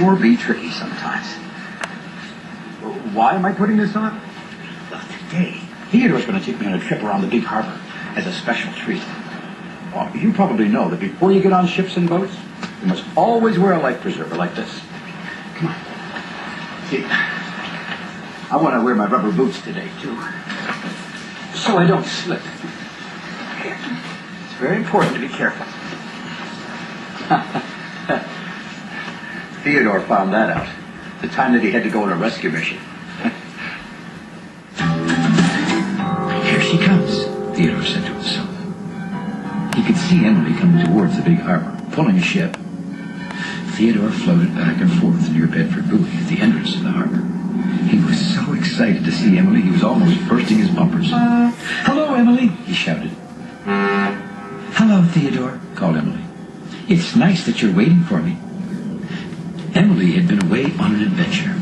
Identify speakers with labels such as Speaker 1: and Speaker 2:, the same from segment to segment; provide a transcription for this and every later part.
Speaker 1: sure be tricky sometimes. Why am I putting this on? Well, today, Theodore's going to take me on a trip around the big harbor as a special treat. Well, you probably know that before you get on ships and boats, you must always wear a life preserver like this. Come on. See, I want to wear my rubber boots today, too, so I don't slip. It's very important to be careful. Theodore found that out the time that he had to go on a rescue mission.
Speaker 2: Here she comes, Theodore said to himself. He could see Emily coming towards the big harbor, pulling a ship. Theodore floated back and forth near Bedford Buoy at the entrance to the harbor. He was so excited to see Emily, he was almost bursting his bumpers. "Hello, Emily," he shouted. "Hello, Theodore," called Emily. "It's nice that you're waiting for me." Emily had been away on an adventure.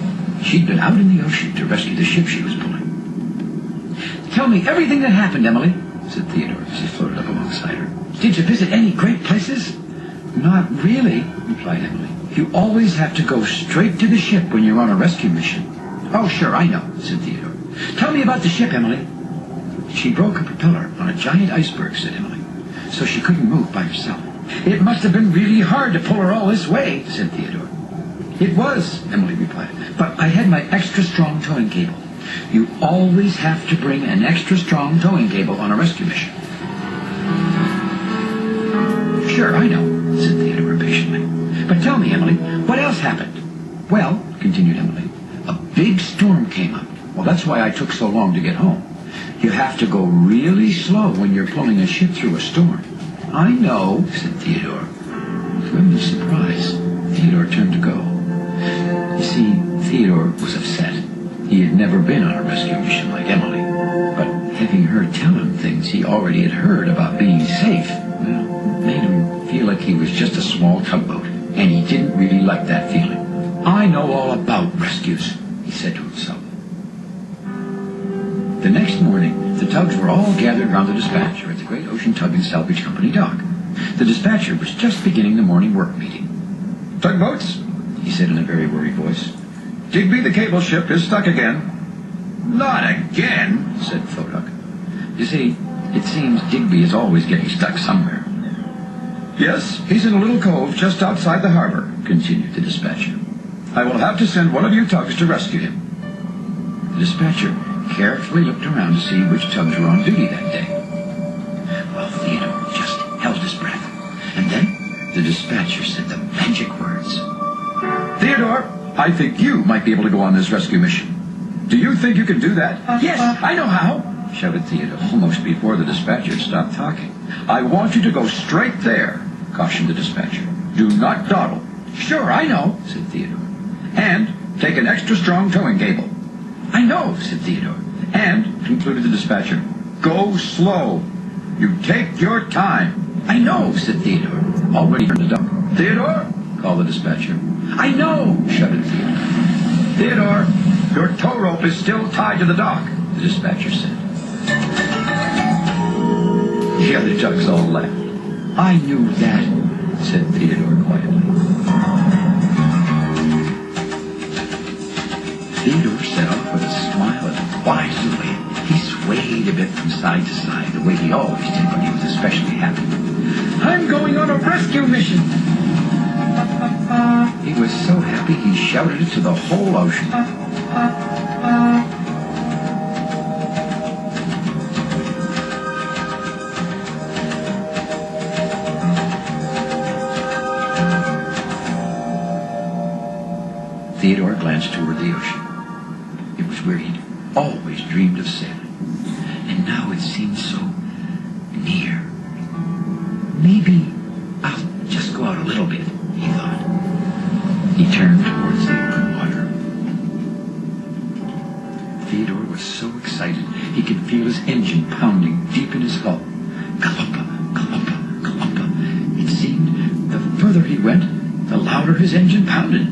Speaker 2: She'd been out in the ocean to rescue the ship she was pulling. "Tell me everything that happened, Emily," said Theodore as he floated up alongside her. "Did you visit any great places?" "Not really," replied Emily. "You always have to go straight to the ship when you're on a rescue mission." "Oh, sure, I know," said Theodore. "Tell me about the ship, Emily." "She broke a propeller on a giant iceberg," said Emily, "so she couldn't move by herself." "It must have been really hard to pull her all this way," said Theodore. "It was," Emily replied, "but I had my extra strong towing cable. You always have to bring an extra strong towing cable on a rescue mission." "Sure, I know," said Theodore impatiently. "But tell me, Emily, what else happened?" "Well," continued Emily, "a big storm came up. Well, that's why I took so long to get home. You have to go really slow when you're pulling a ship through a storm." "I know," said Theodore. To Emily's surprise, Theodore turned to go. You see, Theodore was upset. He had never been on a rescue mission like Emily, but having her tell him things he already had heard about being safe, well, made him feel like he was just a small tugboat, and he didn't really like that feeling. "I know all about rescues," he said to himself. The next morning, the tugs were all gathered round the dispatcher at the Great Ocean Tug and Salvage Company dock. The dispatcher was just beginning the morning work meeting.
Speaker 3: "Tugboats," he said in a very worried voice. "Digby, the cable ship, is stuck again." "Not again," said Foduck.
Speaker 2: You see, it seems Digby is always getting stuck somewhere.
Speaker 3: "Yes, he's in a little cove just outside the harbor," continued the dispatcher. "I will have to send one of you tugs to rescue him."
Speaker 2: The dispatcher carefully looked around to see which tugs were on duty that day. Well, Theodore just held his breath, and then the dispatcher said the magic words.
Speaker 3: "Theodore, I think you might be able to go on this rescue mission. Do you think you can do that?"
Speaker 2: "Yes, I know how," shouted Theodore, almost before the dispatcher stopped talking.
Speaker 3: "I want you to go straight there," cautioned the dispatcher. "Do not dawdle."
Speaker 2: "Sure, I know," said Theodore.
Speaker 3: "And take an extra strong towing cable."
Speaker 2: "I know," said Theodore.
Speaker 3: "And," concluded the dispatcher, "go slow. You take your time."
Speaker 2: "I know," said Theodore, already turned to duck.
Speaker 3: "Theodore," called the dispatcher.
Speaker 2: "I know," shouted Theodore.
Speaker 3: "Theodore, your tow rope is still tied to the dock,"
Speaker 2: the dispatcher said. The other tugs all laughed. "I knew that," said Theodore quietly. Theodore set off with a smile and wisely. He swayed a bit from side to side, the way he always did when he was especially happy. "I'm going on a rescue mission!" He was so happy he shouted it to the whole ocean. Theodore glanced toward the ocean. It was where he'd always dreamed of sailing. And now it seemed so near. Maybe I'll just go out a little bit, he thought. He turned towards the open water. Theodore was so excited he could feel his engine pounding deep in his hull. Galumpa, galumpa, galumpa. It seemed the further he went, the louder his engine pounded.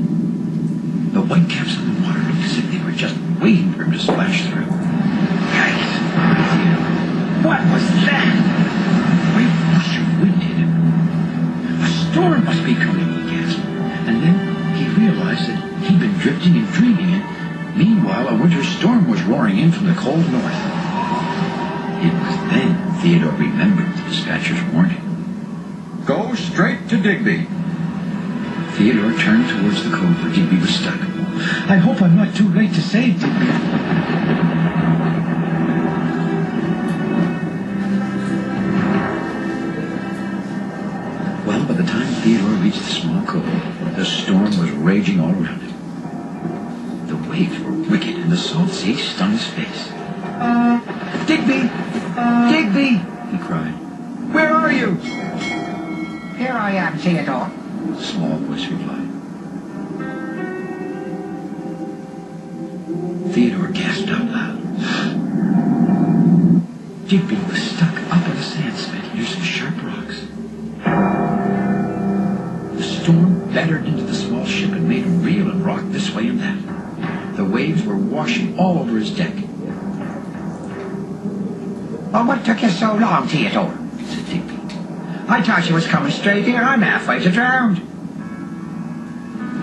Speaker 2: The whitecaps on the water looked as if they were just waiting for him to splash through. Yikes! What was that? A great rush of wind hit him. A storm must be coming, he gasped. And then he realized expecting and dreaming it. Meanwhile, a winter storm was roaring in from the cold north. It was then Theodore remembered the dispatcher's warning.
Speaker 3: Go straight to Digby.
Speaker 2: Theodore turned towards the cove where Digby was stuck. I hope I'm not too late to save Digby. Well, by the time Theodore reached the small cove, the storm was raging all around him. The waves were wicked, and the salt sea stung his face. Digby! Digby! He cried. Where are you?
Speaker 4: Here I am, Theodore.
Speaker 2: A small voice replied. Theodore gasped out loud. Digby was stuck up on a sand spit near some sharp rocks. The storm battered into the small ship and made him reel and rock this way and that. The waves were washing all over his deck.
Speaker 4: Well, what took you so long, Theodore?
Speaker 2: Said Digby.
Speaker 4: I thought you was coming straight here. I'm halfway to drown.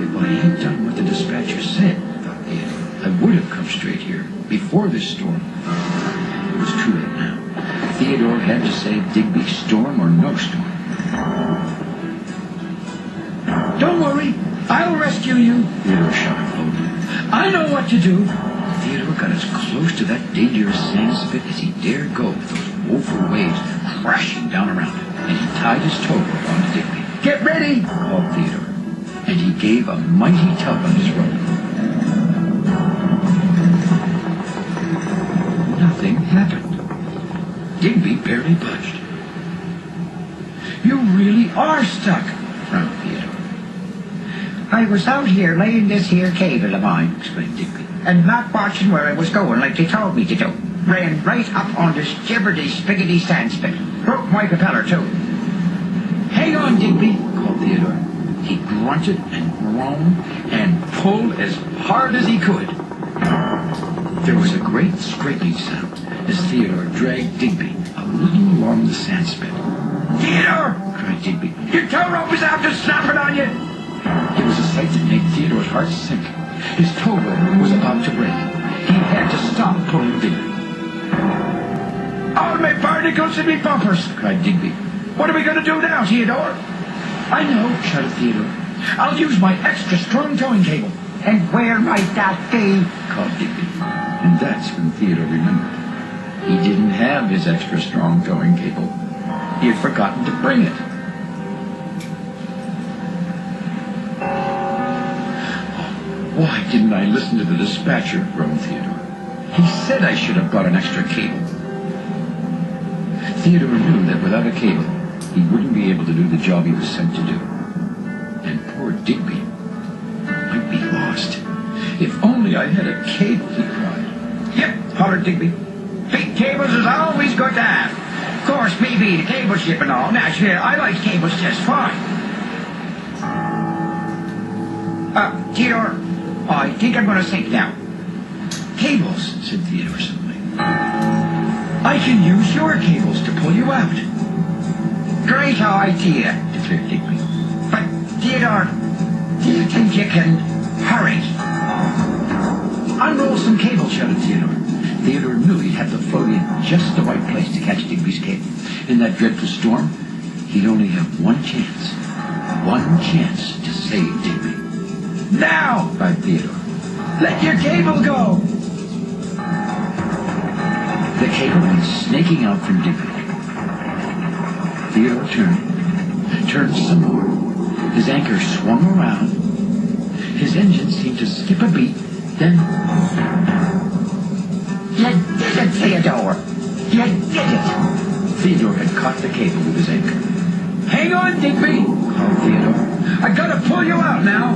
Speaker 2: If I had done what the dispatcher said, thought Theodore, I would have come straight here, before this storm. It was too late now. Theodore had to save Digby, storm or no storm. Don't worry, I'll rescue you, Theodore shouted boldly. I know what to do. Theodore got as close to that dangerous sand spit as he dared go with those woeful waves crashing down around him, and he tied his towrope onto Digby. Get ready, called Theodore, and he gave a mighty tug on his rope. Nothing happened. Digby barely budged. You really are stuck, frowned Theodore.
Speaker 4: I was out here laying this here cable of mine,
Speaker 2: Explained Digby.
Speaker 4: and not watching where I was going like they told me to do. Ran right up on this gibberty spiggity sand spit. Broke my propeller, too.
Speaker 2: Hang on, Digby, called Theodore. He grunted and groaned and pulled as hard as he could. There was a great scraping sound as Theodore dragged Digby a little along the sand spit. Theodore! cried Digby. Your tow rope is after snapping on you! It was a sight that made Theodore's heart sink. His tow rope was about to break. He had to stop pulling Digby. All my barnacles and me bumpers! cried Digby. What are we going to do now, Theodore? I know, shouted Theodore. I'll use my extra strong towing cable.
Speaker 4: And where might that be?
Speaker 2: Called Digby. And that's when Theodore remembered. He didn't have his extra strong towing cable. He had forgotten to bring it. Why didn't I listen to the dispatcher? Groaned Theodore. He said I should have brought an extra cable. Theodore knew that without a cable, he wouldn't be able to do the job he was sent to do. And poor Digby might be lost. If only I had a cable, he cried.
Speaker 4: Yep, hollered Digby. Big cables is always good to have. Of course, me being a cable ship and all, naturally, I like cables just fine. Theodore, I think I'm going to sink now.
Speaker 2: Cables, said Theodore suddenly. I can use your cables to pull you out.
Speaker 4: Great idea,
Speaker 2: declared Digby.
Speaker 4: but Theodore, do you think you can hurry?
Speaker 2: Unroll some cable, shouted Theodore. Theodore knew he'd have to float in just the right place to catch Digby's cable. In that dreadful storm, he'd only have one chance. One chance to save Digby. Now! cried Theodore. Let your cable go! The cable went snaking out from Digby. Theodore turned some more. His anchor swung around. His engine seemed to skip a beat, then...
Speaker 4: You did it, Theodore! You did it!
Speaker 2: Theodore had caught the cable with his anchor. Hang on, Digby, called Theodore. I gotta pull you out now.